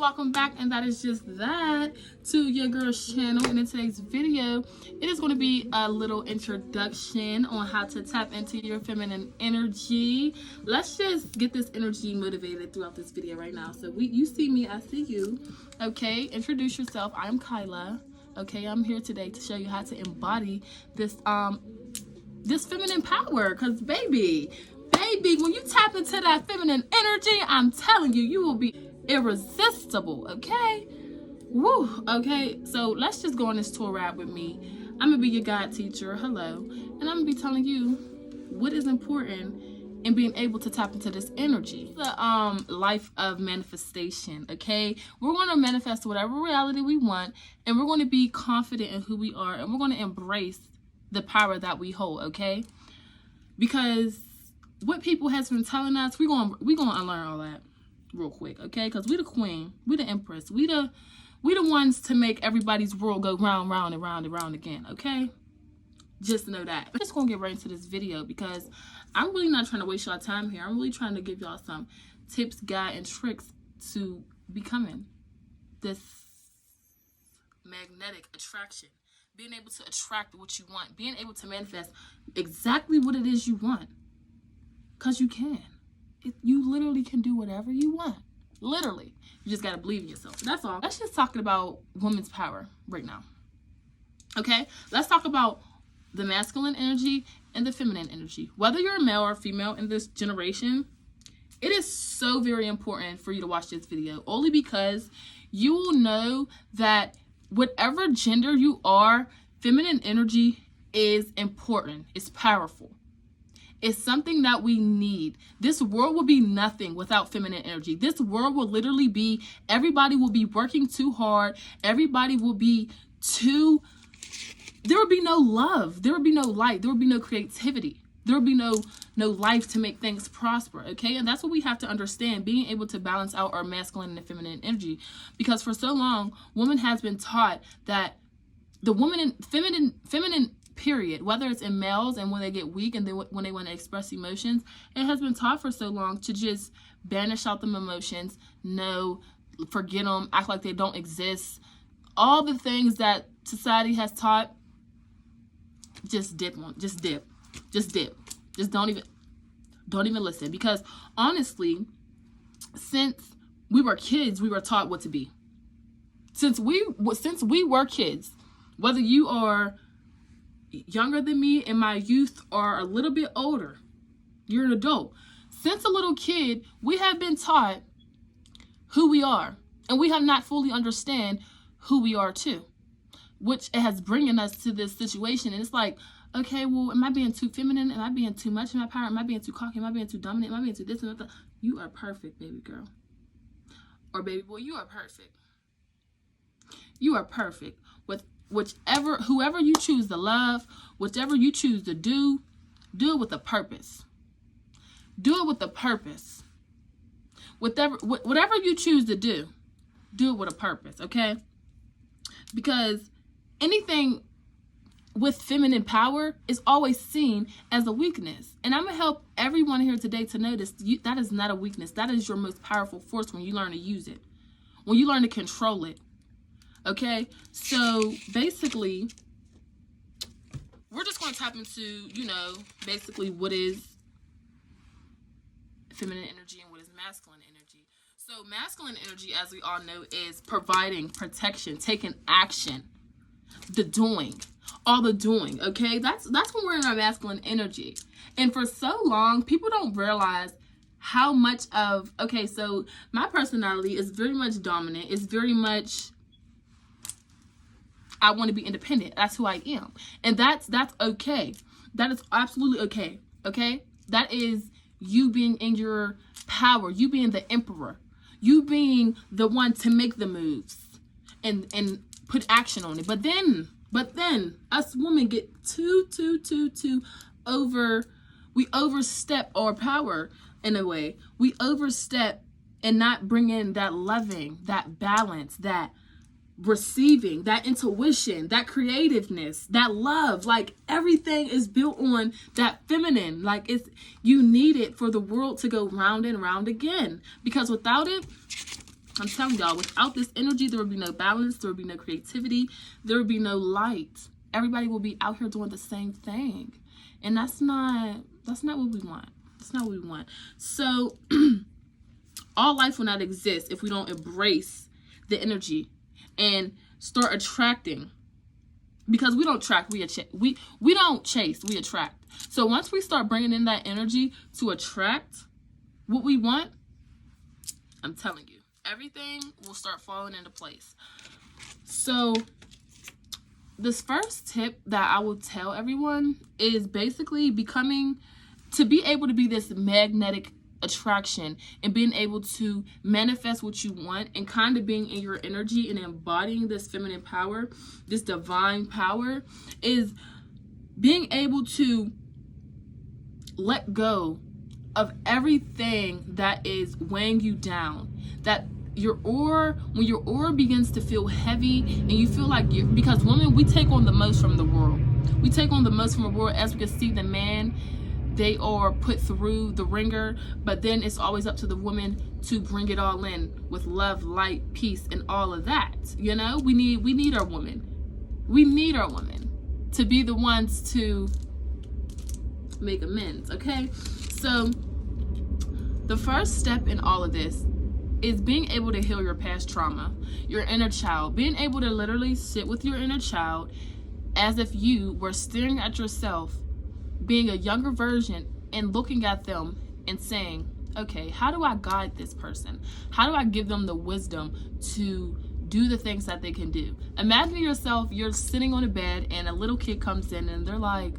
welcome back, and that is just that to your girl's channel. And in today's video, it is going to be a little introduction on how to tap into your feminine energy. Let's just get this energy motivated throughout this video right now. So you see me, I see you. Okay, introduce yourself. I'm Kyla. Okay, I'm here today to show you how to embody this this feminine power, because baby, when you tap into that feminine energy, I'm telling you, you will be irresistible. Okay, woo. Okay, so let's just go on this tour ride with me. I'm gonna be your guide teacher. Hello. And I'm gonna be telling you what is important in being able to tap into this energy. The life of manifestation. Okay, we're going to manifest whatever reality we want, and we're going to be confident in who we are, and we're going to embrace the power that we hold. Okay, because what people has been telling us, we're gonna unlearn all that real quick. Okay, because we the queen, we the empress, we the ones to make everybody's world go round and round and round again. Okay, just know that. I'm just gonna get right into this video because I'm really not trying to waste y'all time here. I'm really trying to give y'all some tips, guide, and tricks to becoming this magnetic attraction. Being able to attract what you want. Being able to manifest exactly what it is you want. Because you can. You literally can do whatever you want. Literally. You just got to believe in yourself. That's all. Let's just talk about women's power right now. Okay? Let's talk about the masculine energy and the feminine energy. Whether you're a male or female in this generation, it is so very important for you to watch this video. Only because you will know that whatever gender you are, feminine energy is important. It's powerful. It's something that we need. This world will be nothing without feminine energy. This world will literally be, everybody will be working too hard. Everybody will be there will be no love. There will be no light. There will be no creativity. There will be no life to make things prosper. Okay, and that's what we have to understand, being able to balance out our masculine and feminine energy. Because for so long, woman has been taught that the feminine period, whether it's in males and when they get weak and when they want to express emotions, it has been taught for so long to just banish out them emotions, forget them, act like they don't exist. All the things that society has taught, just dip. Just don't even listen. Because honestly, since we were kids, we were taught what to be. Since we were kids, whether you are younger than me in my youth or a little bit older, you're an adult. Since a little kid, we have been taught who we are, and we have not fully understand who we are too, which has bringing us to this situation. And it's like, okay, well, am I being too feminine? Am I being too much in my power? Am I being too cocky? Am I being too dominant? Am I being too this and that? You are perfect, baby girl. Or baby boy, you are perfect. You are perfect. With whoever you choose to love, whatever you choose to do it with a purpose. Do it with a purpose. Whatever you choose to do it with a purpose, okay? Because anything with feminine power is always seen as a weakness. And I'm going to help everyone here today to notice that is not a weakness. That is your most powerful force when you learn to use it. When you learn to control it. Okay? So basically, we're just going to tap into, basically what is feminine energy and what is masculine energy. So masculine energy, as we all know, is providing protection, taking action, all the doing, okay? That's when we're in our masculine energy. And for so long, people don't realize how much of, okay, so my personality is very much dominant. It's very much, I want to be independent. That's who I am. And that's okay. That is absolutely okay, okay? That is you being in your power, you being the emperor, you being the one to make the moves and put action on it. But then us women get we overstep our power in a way. We overstep and not bring in that loving, that balance, that receiving, that intuition, that creativeness, that love. Like everything is built on that feminine. Like you need it for the world to go round and round again. Because without it, I'm telling y'all, without this energy, there would be no balance, there would be no creativity, there would be no light. Everybody will be out here doing the same thing. And that's not what we want. That's not what we want. So all life will not exist if we don't embrace the energy and start attracting. Because we don't attract, we don't chase, we attract. So once we start bringing in that energy to attract what we want, I'm telling you, everything will start falling into place. So this first tip that I will tell everyone is basically to be able to be this magnetic attraction and being able to manifest what you want and kind of being in your energy and embodying this feminine power, this divine power, is being able to let go of everything that is weighing you down. That when your aura begins to feel heavy and you feel like because women, we take on the most from the world. We take on the most from the world. As we can see, the man, they are put through the ringer, but then it's always up to the woman to bring it all in with love, light, peace, and all of that. You know, we need our women. We need our women to be the ones to make amends, okay? So the first step in all of this is being able to heal your past trauma, your inner child, being able to literally sit with your inner child as if you were staring at yourself, being a younger version and looking at them and saying, okay, how do I guide this person? How do I give them the wisdom to do the things that they can do? Imagine yourself, you're sitting on a bed and a little kid comes in and they're like,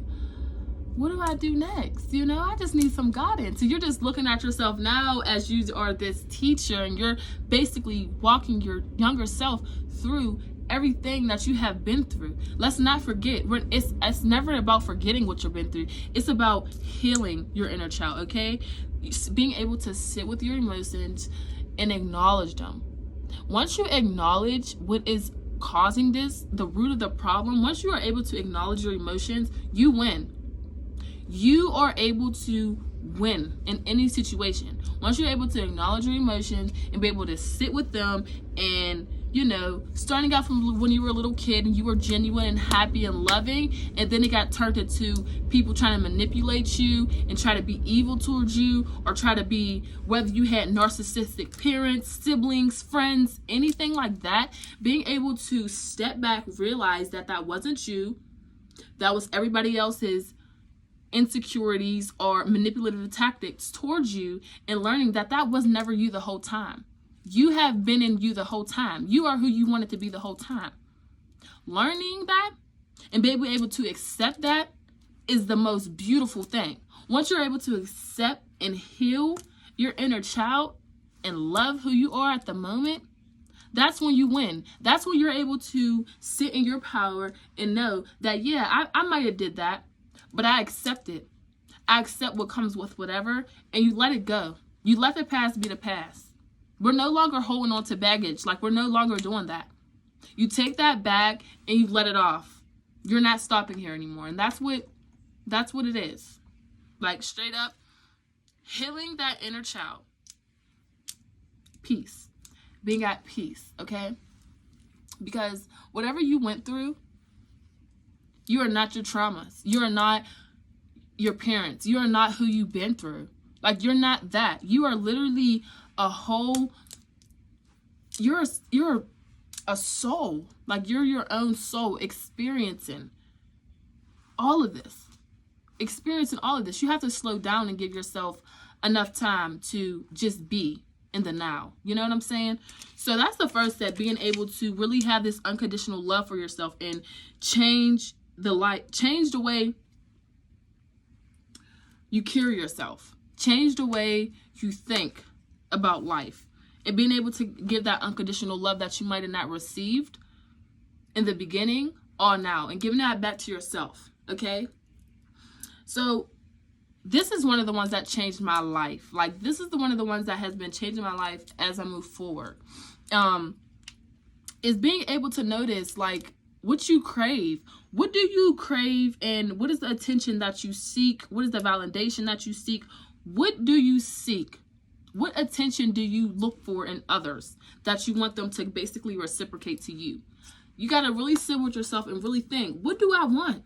what do I do next? You know, I just need some guidance. So you're just looking at yourself now as you are this teacher and you're basically walking your younger self through everything that you have been through. Let's not forget, it's never about forgetting what you've been through. It's about healing your inner child, okay? Being able to sit with your emotions and acknowledge them. Once you acknowledge what is causing this, the root of the problem, once you are able to acknowledge your emotions, you win. You are able to win in any situation. Once you're able to acknowledge your emotions and be able to sit with them, and you know, starting out from when you were a little kid and you were genuine and happy and loving, and then it got turned into people trying to manipulate you and try to be evil towards you, or try to be, whether you had narcissistic parents, siblings, friends, anything like that, being able to step back, realize that that wasn't you, that was everybody else's insecurities or manipulative tactics towards you, and learning that that was never you the whole time. You have been in you the whole time. You are who you wanted to be the whole time. Learning that and being able to accept that is the most beautiful thing. Once you're able to accept and heal your inner child and love who you are at the moment, that's when you win. That's when you're able to sit in your power and know that, yeah, I might have did that, but I accept it. I accept what comes with whatever, and you let it go. You let the past be the past. We're no longer holding on to baggage. Like, we're no longer doing that. You take that bag and you let it off. You're not stopping here anymore. And that's what it is. Like, straight up, healing that inner child. Peace. Being at peace, okay? Because whatever you went through, you are not your traumas. You are not your parents. You are not who you've been through. Like, you're not that. You are literally a whole, you're a soul. Like, you're your own soul experiencing all of this. You have to slow down and give yourself enough time to just be in the now. You know what I'm saying? So that's the first step, being able to really have this unconditional love for yourself and change the way you carry yourself, change the way you think about life, and being able to give that unconditional love that you might have not received in the beginning or now, and giving that back to yourself. Okay, so this is one of the ones that changed my life. Like, this is one of the ones that has been changing my life as I move forward, is being able to notice, like, what you crave. What do you crave, and what is the attention that you seek? What is the validation that you seek? What do you seek? What attention do you look for in others that you want them to basically reciprocate to you? You got to really sit with yourself and really think, what do I want?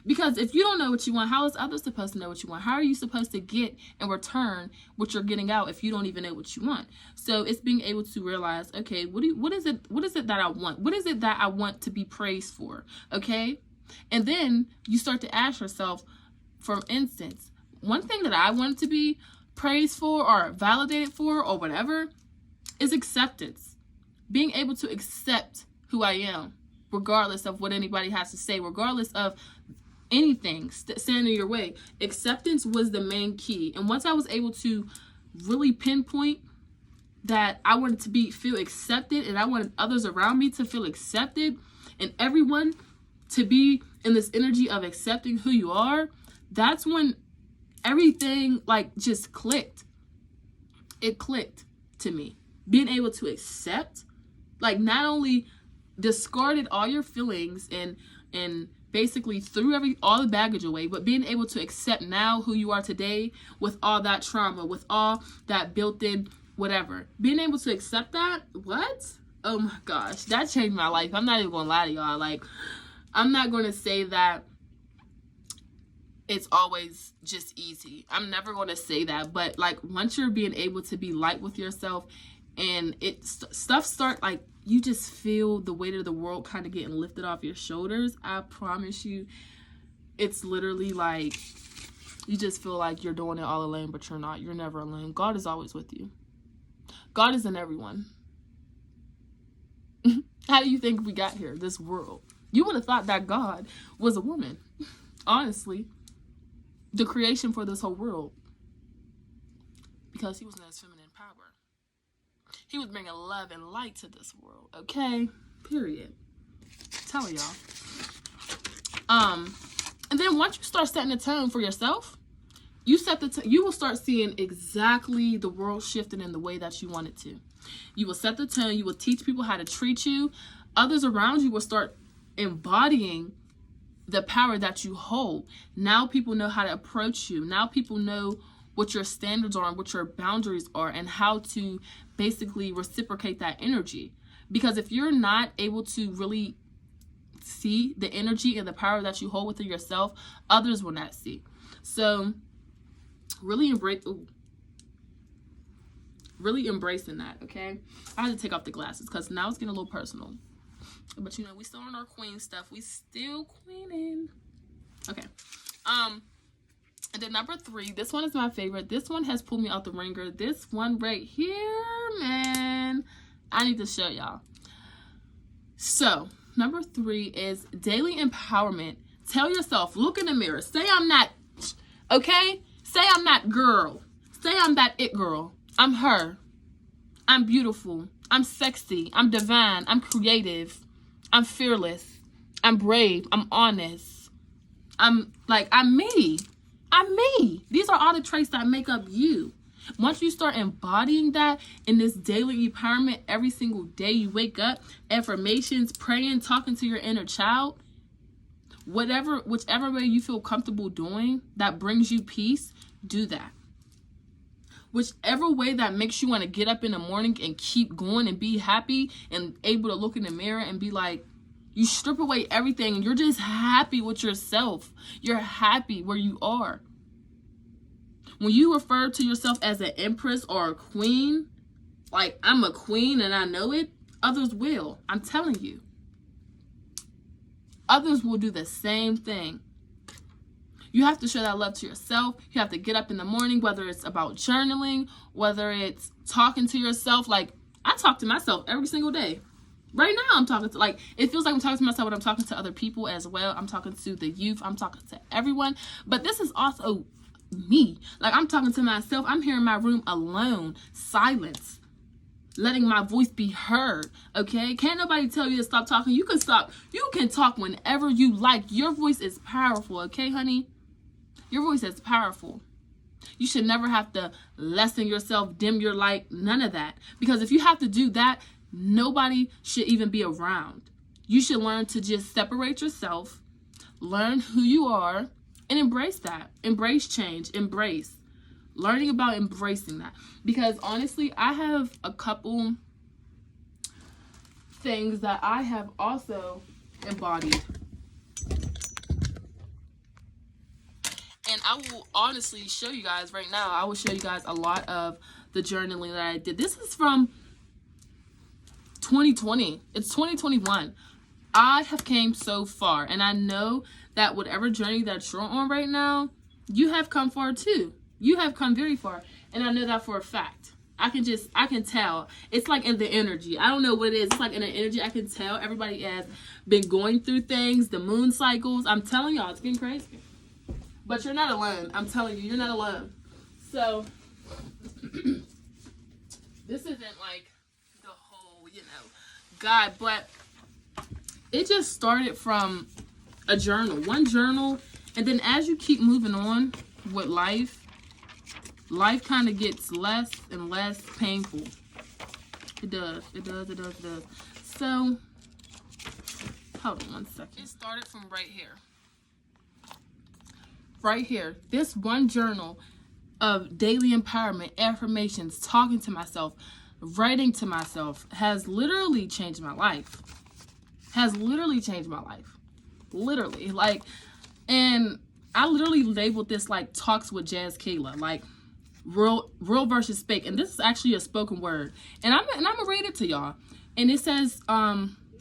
Because if you don't know what you want, how is others supposed to know what you want? How are you supposed to get in return what you're getting out if you don't even know what you want? So it's being able to realize, okay, what is it that I want? What is it that I want to be praised for? Okay? And then you start to ask yourself, for instance, one thing that I want to be praised for or validated for or whatever is acceptance. Being able to accept who I am, regardless of what anybody has to say, regardless of anything standing in your way. Acceptance was the main key. And once I was able to really pinpoint that I wanted to feel accepted, and I wanted others around me to feel accepted, and everyone to be in this energy of accepting who you are, that's when everything like just clicked. It clicked to me. Being able to accept, like, not only discarded all your feelings and basically threw all the baggage away, but being able to accept now who you are today with all that trauma, with all that built-in whatever. Being able to accept that, what? Oh my gosh, that changed my life. I'm not even gonna lie to y'all. Like, I'm not gonna say that it's always just easy. I'm never gonna say that, but like, once you're being able to be light with yourself and stuff start, like, you just feel the weight of the world kind of getting lifted off your shoulders. I promise you, it's literally like, you just feel like you're doing it all alone, but you're not. You're never alone. God is always with you. God is in everyone. How do you think we got here, this world? You would have thought that God was a woman. Honestly. The creation for this whole world. Because he was in his feminine power. He was bringing love and light to this world, okay? Period. Tell y'all. And then once you start setting the tone for yourself, you will start seeing exactly the world shifting in the way that you want it to. You will set the tone. You will teach people how to treat you. Others around you will start embodying the power that you hold. Now people know how to approach you. Now people know what your standards are and what your boundaries are and how to basically reciprocate that energy. Because if you're not able to really see the energy and the power that you hold within yourself, others will not see. So really embracing that, okay? I had to take off the glasses because now it's getting a little personal. But you know, we still on our queen stuff. We still queening. Okay. And then number 3, this one is my favorite. This one has pulled me out the ringer. This one right here, man, I need to show y'all. So, number 3 is daily empowerment. Tell yourself, look in the mirror. Say I'm not, okay? Say I'm not girl. Say I'm that it girl. I'm her. I'm beautiful. I'm sexy. I'm divine. I'm creative. I'm fearless. I'm brave. I'm honest. I'm me. I'm me. These are all the traits that make up you. Once you start embodying that in this daily empowerment every single day you wake up, affirmations, praying, talking to your inner child, whichever way you feel comfortable doing that brings you peace, do that. Whichever way that makes you want to get up in the morning and keep going and be happy and able to look in the mirror and be like, you strip away everything and you're just happy with yourself. You're happy where you are. When you refer to yourself as an empress or a queen, like I'm a queen and I know it, others will. I'm telling you. Others will do the same thing. You have to show that love to yourself. You have to get up in the morning, whether it's about journaling, whether it's talking to yourself. Like, I talk to myself every single day. Right now, I'm talking to, like, it feels like I'm talking to myself, but I'm talking to other people as well. I'm talking to the youth. I'm talking to everyone. But this is also me. Like, I'm talking to myself. I'm here in my room alone, silence, letting my voice be heard, okay? Can't nobody tell you to stop talking. You can stop. You can talk whenever you like. Your voice is powerful, okay, honey? Your voice is powerful. You should never have to lessen yourself, dim your light, none of that. Because if you have to do that, nobody should even be around. You should learn to just separate yourself, learn who you are, and embrace that. Embrace change. Embrace. Learning about embracing that. Because honestly, I have a couple things that I have also embodied. And I will honestly show you guys right now. I will show you guys a lot of the journaling that I did. This is from 2020. It's 2021. I have came so far. And I know that whatever journey that you're on right now, you have come far too. You have come very far. And I know that for a fact. I can tell. It's like in the energy. I don't know what it is. It's like in the energy. I can tell everybody has been going through things, the moon cycles. I'm telling y'all, it's getting crazy. But you're not alone. I'm telling you, you're not alone. So, this isn't like the whole, God, but it just started from a journal, one journal. And then as you keep moving on with life kind of gets less and less painful. It does. So, hold on one second. It started from right here. Right here. This one journal of daily empowerment, affirmations, talking to myself, writing to myself has literally changed my life. Literally. Like, and I literally labeled this like talks with Jazz Kayla. Like, real versus fake. And this is actually a spoken word. And I'm gonna read it to y'all. And it says,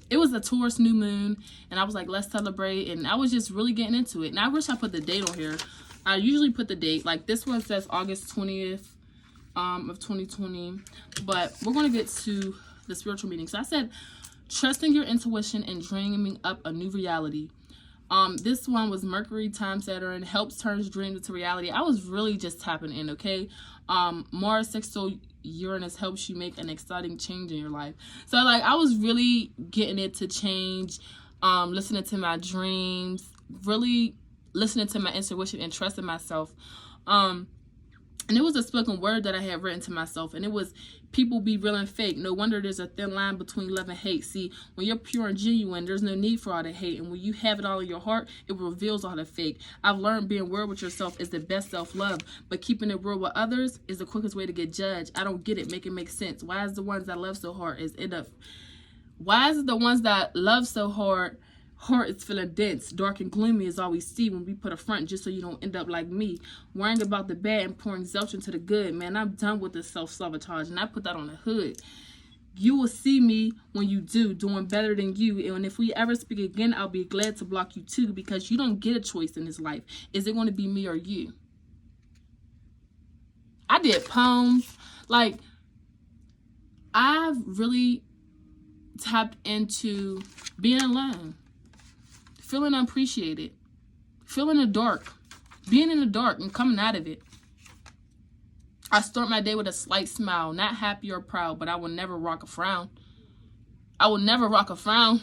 it was a Taurus new moon, and I was like, let's celebrate. And I was just really getting into it. And I wish I put the date on here. I usually put the date. Like this one says August 20th of 2020. But we're gonna get to the spiritual meaning. So I said, trusting your intuition and dreaming up a new reality. This one was Mercury times Saturn, helps turns dreams into reality. I was really just tapping in, okay? Mars sextile Uranus helps you make an exciting change in your life. So, like, I was really getting it to change, listening to my dreams, really listening to my intuition and trusting myself. And it was a spoken word that I had written to myself, and it was, people be real and fake. No wonder there's a thin line between love and hate. See, when you're pure and genuine, there's no need for all the hate. And when you have it all in your heart, it reveals all the fake. I've learned being real with yourself is the best self-love, but keeping it real with others is the quickest way to get judged. I don't get it. Make it make sense. Why is the ones that love so hard is enough? Why is it the ones that love so hard, heart is feeling dense, dark and gloomy is all we see when we put a front, just so you don't end up like me, worrying about the bad and pouring zilch into the good. Man, I'm done with this self-sabotage, and I put that on the hood. You will see me when you do, doing better than you, and if we ever speak again, I'll be glad to block you too, because you don't get a choice in this life. Is it going to be me or you? I did poems. Like, I've really tapped into being alone, feeling unappreciated, feeling the dark, being in the dark and coming out of it. I start my day with a slight smile, not happy or proud, but I will never rock a frown. I will never rock a frown.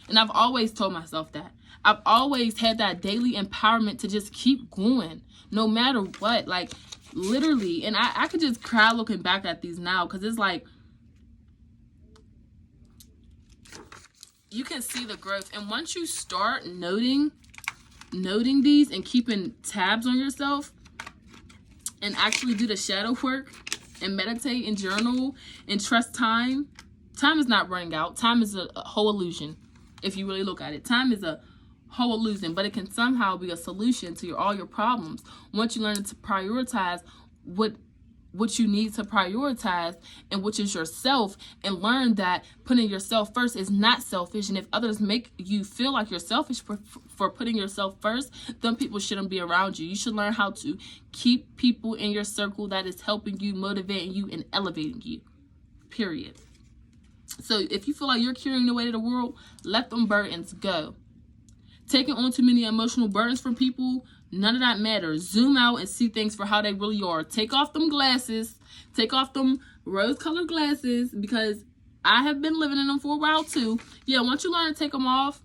And I've always told myself that. I've always had that daily empowerment to just keep going, no matter what. Like, literally. And I could just cry looking back at these now, because it's like, you can see the growth. And once you start noting these and keeping tabs on yourself and actually do the shadow work and meditate and journal and trust time is not running out. Time is a whole illusion. If you really look at it, time is a whole illusion, but it can somehow be a solution to all your problems once you learn to prioritize what you need to prioritize, and which is yourself, and learn that putting yourself first is not selfish. And if others make you feel like you're selfish for putting yourself first, then people shouldn't be around you. You should learn how to keep people in your circle that is helping you, motivating you, and elevating you, period. So if you feel like you're carrying the weight of the world, let them burdens go. Taking on too many emotional burdens from people, none of that matters. Zoom out and see things for how they really are. Take off them glasses. Take off them rose-colored glasses, because I have been living in them for a while too. Yeah, once you learn to take them off,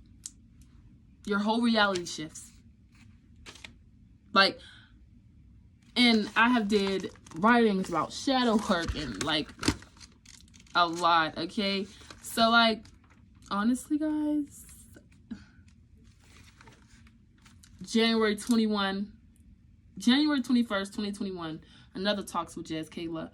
your whole reality shifts. Like, and I have did writings about shadow work and like a lot, okay? So like, honestly guys, January 21, January 21st, 2021, another Talks with Jazz Kayla.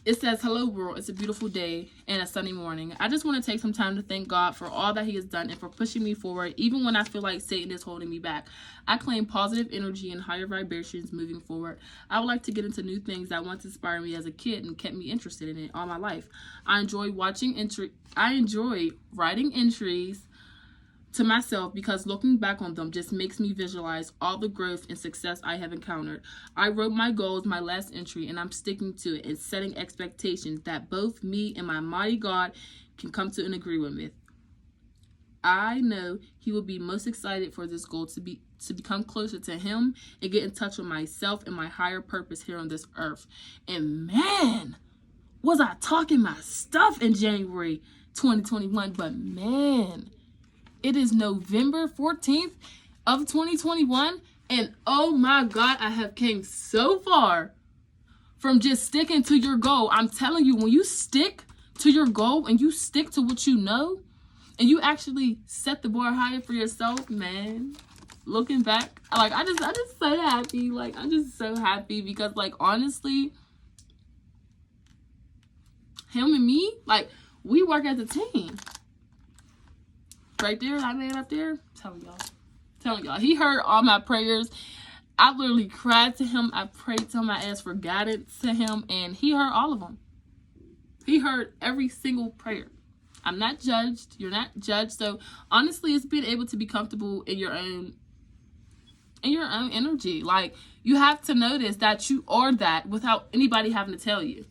It says, hello world, it's a beautiful day and a sunny morning. I just want to take some time to thank God for all that he has done and for pushing me forward, even when I feel like Satan is holding me back. I claim positive energy and higher vibrations moving forward. I would like to get into new things that once inspired me as a kid and kept me interested in it all my life. I enjoy writing entries to myself because looking back on them just makes me visualize all the growth and success I have encountered. I wrote my goals, my last entry, and I'm sticking to it and setting expectations that both me and my mighty God can come to an agreement with. I know he will be most excited for this goal to become closer to him and get in touch with myself and my higher purpose here on this earth. And man, was I talking my stuff in January 2021, but man, it is November 14th of 2021, and oh my God, I have came so far from just sticking to your goal. I'm telling you, when you stick to your goal and you stick to what you know, and you actually set the bar higher for yourself, man, looking back, like, I just so happy. Like, I'm just so happy because, like, honestly, him and me, like, we work as a team. Right there, that man up there, telling y'all, he heard all my prayers. I literally cried to him. I prayed to him. I asked for guidance to him, and he heard all of them. He heard every single prayer. I'm not judged. You're not judged. So honestly, it's being able to be comfortable in your own energy. Like, you have to notice that you are that without anybody having to tell you.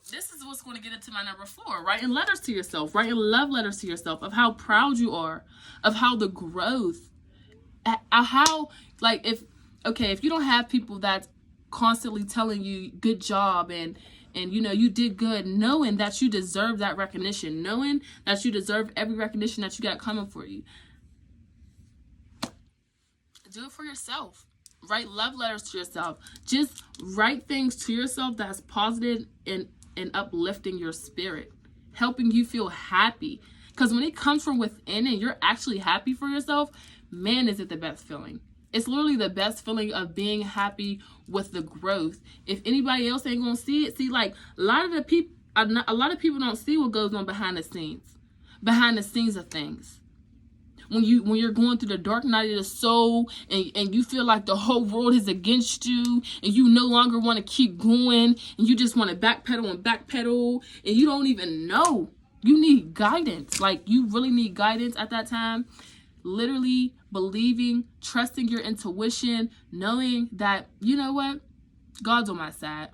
This is what's going to get into my number 4. Writing letters to yourself. Writing love letters to yourself of how proud you are, of how the growth, how, like, if you don't have people that's constantly telling you good job and you know you did good, knowing that you deserve that recognition, knowing that you deserve every recognition that you got coming for you, do it for yourself. Write love letters to yourself. Just write things to yourself that's positive and uplifting your spirit, helping you feel happy. Because when it comes from within and you're actually happy for yourself, man, is it the best feeling. It's literally the best feeling of being happy with the growth. If anybody else ain't gonna see it, see, like, a lot of people don't see what goes on behind the scenes of things. When you're going through the dark night of the soul and you feel like the whole world is against you and you no longer want to keep going and you just want to backpedal and you don't even know. You need guidance. Like, you really need guidance at that time. Literally believing, trusting your intuition, knowing that, you know what? God's on my side.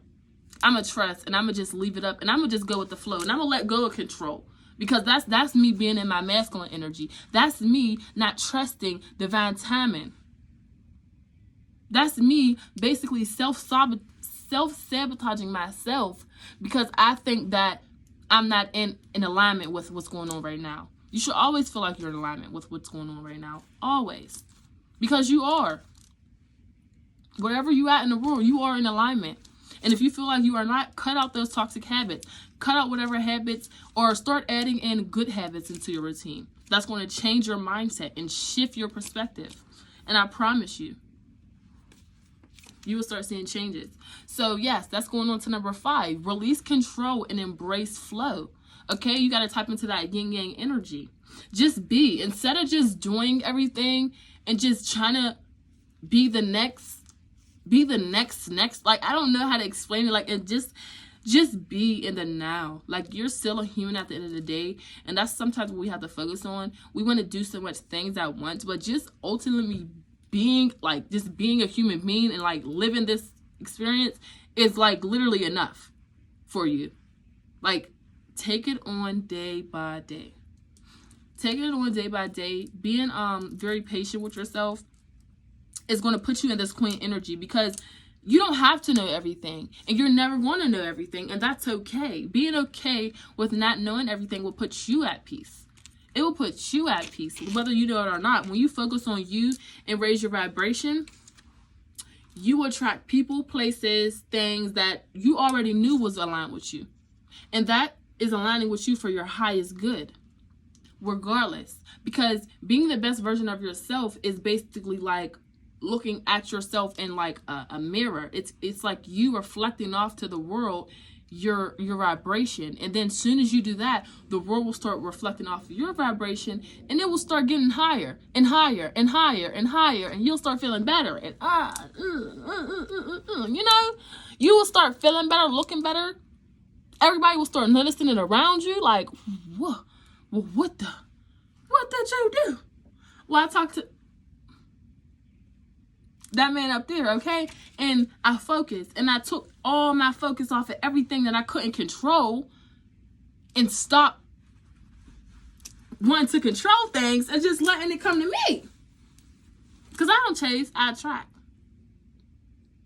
I'm going to trust and I'm going to just leave it up and I'm going to just go with the flow and I'm going to let go of control. Because that's me being in my masculine energy. That's me not trusting divine timing. That's me basically self-sabotaging myself because I think that I'm not in alignment with what's going on right now. You should always feel like you're in alignment with what's going on right now. Always. Because you are. Wherever you at in the world, you are in alignment. And if you feel like you are not, cut out those toxic habits. Cut out whatever habits or start adding in good habits into your routine. That's going to change your mindset and shift your perspective. And I promise you, you will start seeing changes. So yes, that's going on to number 5. Release control and embrace flow. Okay, you got to type into that yin yang energy. Just be. Instead of just doing everything and just trying to be the next. Like, I don't know how to explain it. Like, it just be in the now. Like, you're still a human at the end of the day. And that's sometimes what we have to focus on. We want to do so much things at once. But just ultimately being a human being and, like, living this experience is, like, literally enough for you. Like, take it on day by day. Take it on day by day. Being very patient with yourself is going to put you in this queen energy because you don't have to know everything and you're never going to know everything, and that's okay. Being okay with not knowing everything will put you at peace. It will put you at peace, whether you know it or not. When you focus on you and raise your vibration, you attract people, places, things that you already knew was aligned with you. And that is aligning with you for your highest good. regardless. Because being the best version of yourself is basically like looking at yourself in like a mirror. It's like you reflecting off to the world your vibration, and then as soon as you do that, the world will start reflecting off your vibration, and it will start getting higher and higher and higher and higher, and you'll start feeling better, and you know, you will start feeling better, looking better. Everybody will start noticing it around you, like, whoa, well, what did you do? Well, I talked to that man up there, okay? And I focused, and I took all my focus off of everything that I couldn't control and stopped wanting to control things and just letting it come to me. Because I don't chase, I attract.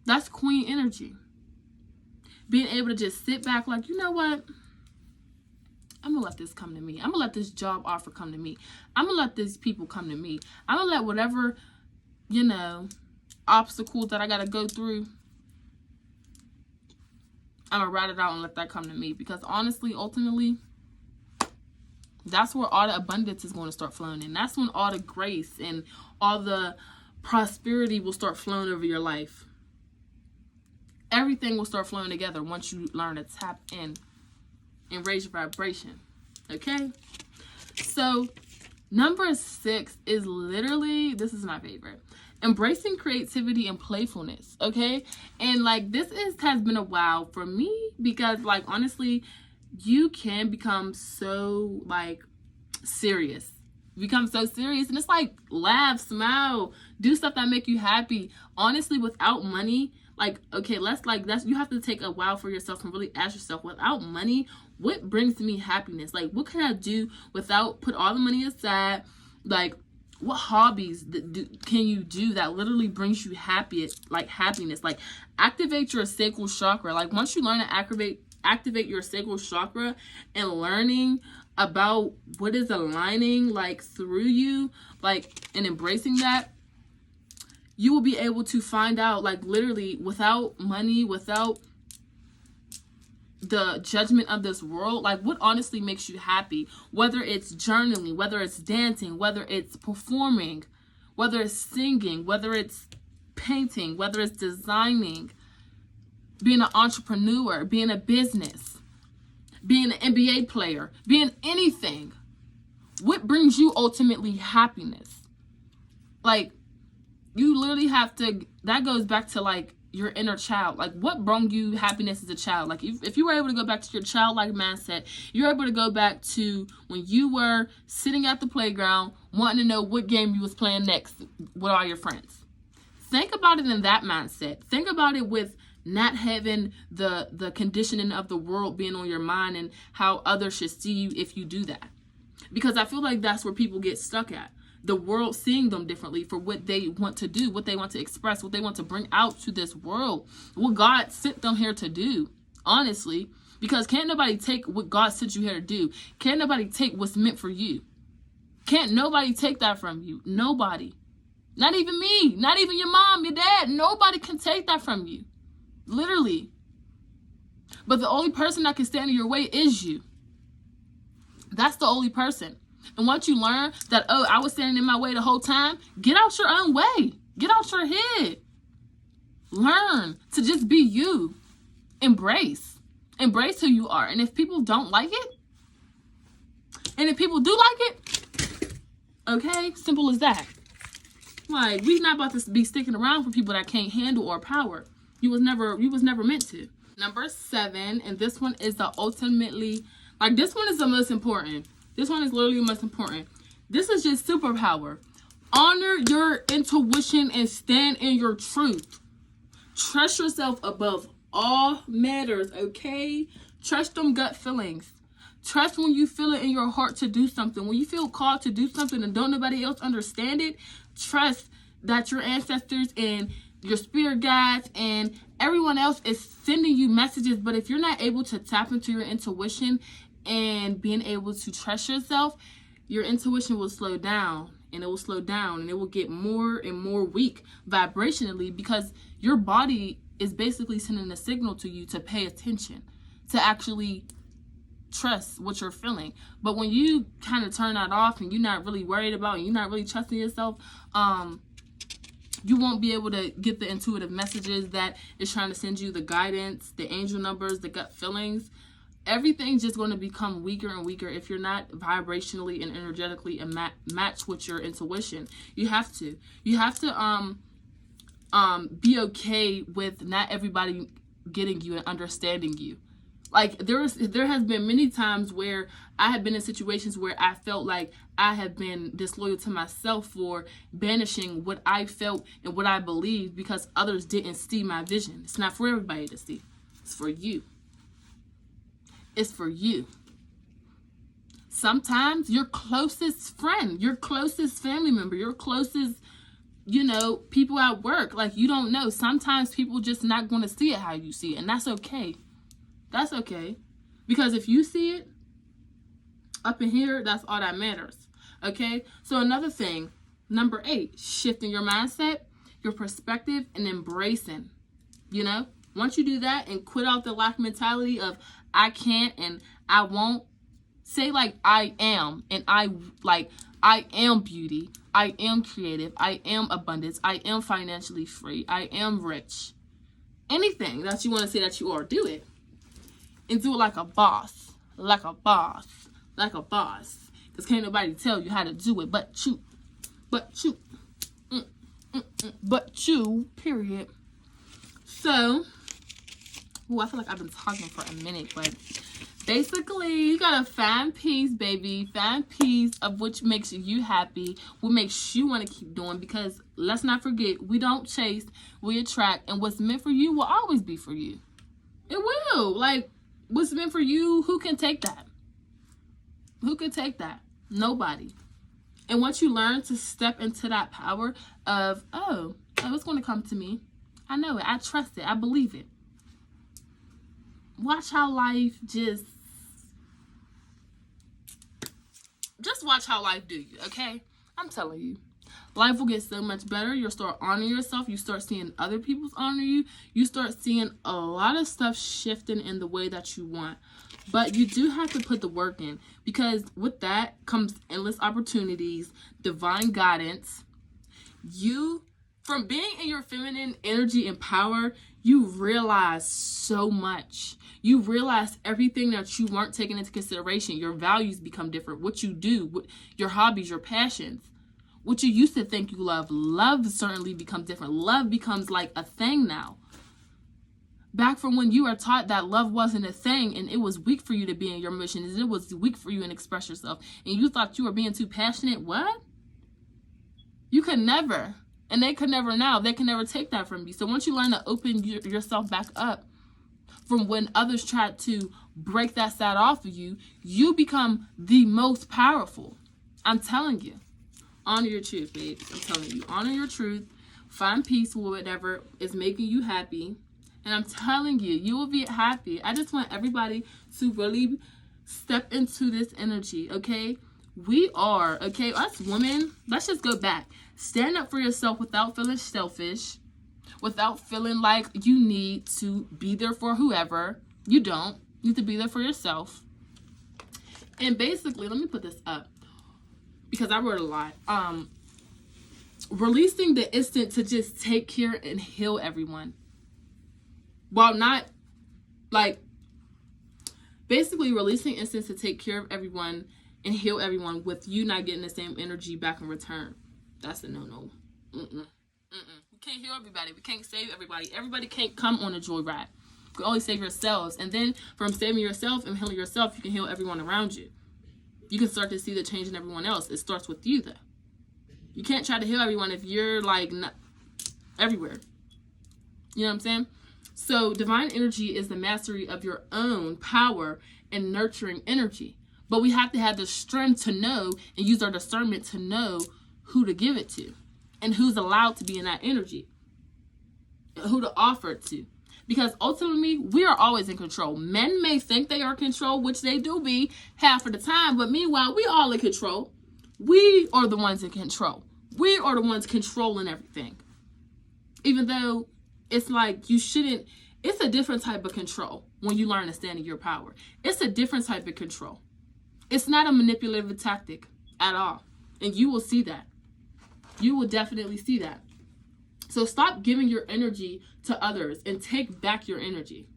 That's queen energy. Being able to just sit back like, you know what? I'm going to let this come to me. I'm going to let this job offer come to me. I'm going to let these people come to me. I'm going to let whatever, you know, obstacles that I got to go through, I'm going to write it out and let that come to me. Because honestly, ultimately, that's where all the abundance is going to start flowing in. That's when all the grace and all the prosperity will start flowing over your life. Everything will start flowing together once you learn to tap in and raise your vibration. Okay? So, number 6 is literally, this is my favorite. Embracing creativity and playfulness, okay? And like this has been a wow for me, because like honestly, you can become so like serious. Become so serious, and it's like laugh, smile, do stuff that make you happy. Honestly, without money, like okay, that's you have to take a while for yourself and really ask yourself, without money, what brings me happiness? Like what can I do without, put all the money aside, like what hobbies can you do that literally brings you happiness? Like activate your sacral chakra. Like once you learn to activate your sacral chakra and learning about what is aligning like through you, like, and embracing that, you will be able to find out, like literally without money, without the judgment of this world, like what honestly makes you happy, whether it's journaling, whether it's dancing, whether it's performing, whether it's singing, whether it's painting, whether it's designing, being an entrepreneur, being a business, being an NBA player, being anything. What brings you ultimately happiness? Like you literally have to, that goes back to like your inner child. Like what brought you happiness as a child? Like if you were able to go back to your childlike mindset, you're able to go back to when you were sitting at the playground wanting to know what game you was playing next with all your friends. Think about it in that mindset. Think about it with not having the conditioning of the world being on your mind and how others should see you if you do that. Because I feel like that's where people get stuck at. The world seeing them differently for what they want to do, what they want to express, what they want to bring out to this world, what God sent them here to do, honestly. Because can't nobody take what God sent you here to do. Can't nobody take what's meant for you. Can't nobody take that from you. Nobody. Not even me. Not even your mom, your dad. Nobody can take that from you. Literally. But the only person that can stand in your way is you. That's the only person. And once you learn that, oh, I was standing in my way the whole time, get out your own way. Get out your head. Learn to just be you. Embrace. Embrace who you are. And if people don't like it, and if people do like it, okay, simple as that. Like, we're not about to be sticking around for people that can't handle our power. You was never meant to. Number 7, and this one is the ultimately, like this one is the most important. This one is literally the most important. This is just superpower. Honor your intuition and stand in your truth. Trust yourself above all matters, okay? Trust them gut feelings. Trust when you feel it in your heart to do something. When you feel called to do something and don't nobody else understand it, trust that your ancestors and your spirit guides and everyone else is sending you messages. But if you're not able to tap into your intuition and being able to trust yourself, your intuition will slow down, and it will slow down, and it will get more and more weak vibrationally, because your body is basically sending a signal to you to pay attention, to actually trust what you're feeling. But when you kind of turn that off and you're not really worried about, and you're not really trusting yourself, you won't be able to get the intuitive messages that is trying to send you, the guidance, the angel numbers, the gut feelings. Everything's just going to become weaker and weaker if you're not vibrationally and energetically match with your intuition. You have to be okay with not everybody getting you and understanding you. Like there has been many times where I have been in situations where I felt like I have been disloyal to myself for banishing what I felt and what I believed because others didn't see my vision. It's not for everybody to see. It's for you. It's for you. Sometimes your closest friend, your closest family member, your closest, people at work, like you don't know. Sometimes people just not going to see it how you see it, and that's okay. That's okay. Because if you see it up in here, that's all that matters. Okay? So another thing, number 8, shifting your mindset, your perspective, and embracing. Once you do that and quit out the lack mentality of I can't and I won't, say like I am, and I am beauty, I am creative, I am abundance, I am financially free, I am rich. Anything that you want to say that you are, do it. And do it like a boss. Like a boss. Like a boss. Because can't nobody tell you how to do it but you. But you. But you. Period. So. I feel like I've been talking for a minute. But basically, you got to find peace, baby. Find peace of which makes you happy. What makes you want to keep doing. Because let's not forget, we don't chase. We attract. And what's meant for you will always be for you. It will. Like. What's meant for you, who can take that? Who can take that? Nobody. And once you learn to step into that power of, it's going to come to me. I know it. I trust it. I believe it. Watch how life just watch how life do you, okay? I'm telling you. Life will get so much better. You'll start honoring yourself. You start seeing other people's honor you. You start seeing a lot of stuff shifting in the way that you want. But you do have to put the work in, because with that comes endless opportunities, divine guidance. From being in your feminine energy and power, you realize so much. You realize everything that you weren't taking into consideration. Your values become different. What you do, your hobbies, your passions. What you used to think you love certainly becomes different. Love becomes like a thing now. Back from when you were taught that love wasn't a thing and it was weak for you to be in your mission, and it was weak for you to express yourself, and you thought you were being too passionate, what? You could never, and they could never now. They can never take that from you. So once you learn to open yourself back up from when others tried to break that side off of you, you become the most powerful. I'm telling you. Honor your truth, babe. I'm telling you. Honor your truth. Find peace with whatever is making you happy. And I'm telling you, you will be happy. I just want everybody to really step into this energy, okay? We are, okay? Us women, let's just go back. Stand up for yourself without feeling selfish. Without feeling like you need to be there for whoever. You don't. You need to be there for yourself. And basically, let me put this up, because I wrote a lot. Releasing the instinct to just take care and heal everyone. While not, basically releasing instincts to take care of everyone and heal everyone with you not getting the same energy back in return. That's a no-no. We can't heal everybody. We can't save everybody. Everybody can't come on a joy ride. You can only save yourselves. And then from saving yourself and healing yourself, you can heal everyone around you. You can start to see the change in everyone else. It starts with you, though. You can't try to heal everyone if you're, not everywhere. You know what I'm saying? So, divine energy is the mastery of your own power and nurturing energy. But we have to have the strength to know and use our discernment to know who to give it to and who's allowed to be in that energy, who to offer it to. Because ultimately, we are always in control. Men may think they are in control, which they do be half of the time. But meanwhile, we all in control. We are the ones in control. We are the ones controlling everything. Even though it's like you shouldn't, it's a different type of control. when you learn to stand in your power. It's a different type of control. It's not a manipulative tactic at all. And you will see that. You will definitely see that. So stop giving your energy to others and take back your energy.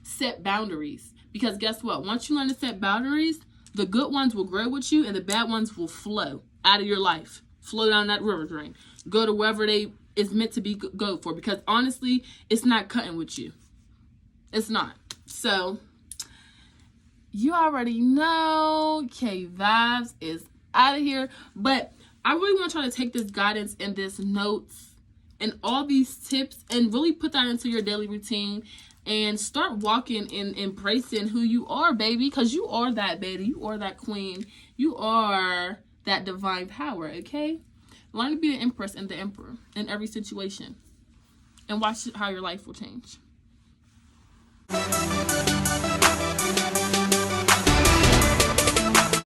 Set boundaries. Because guess what? Once you learn to set boundaries, the good ones will grow with you and the bad ones will flow out of your life. Flow down that river drain. Go to wherever they is meant to be go for. Because honestly, it's not cutting with you. It's not. So, you already know K Vibes is out of here. But I really want to try to take this guidance and this notes and all these tips and really put that into your daily routine and start walking and embracing who you are, baby. Because you are that baby. You are that queen. You are that divine power, okay? Learn to be the empress and the emperor in every situation. And watch how your life will change.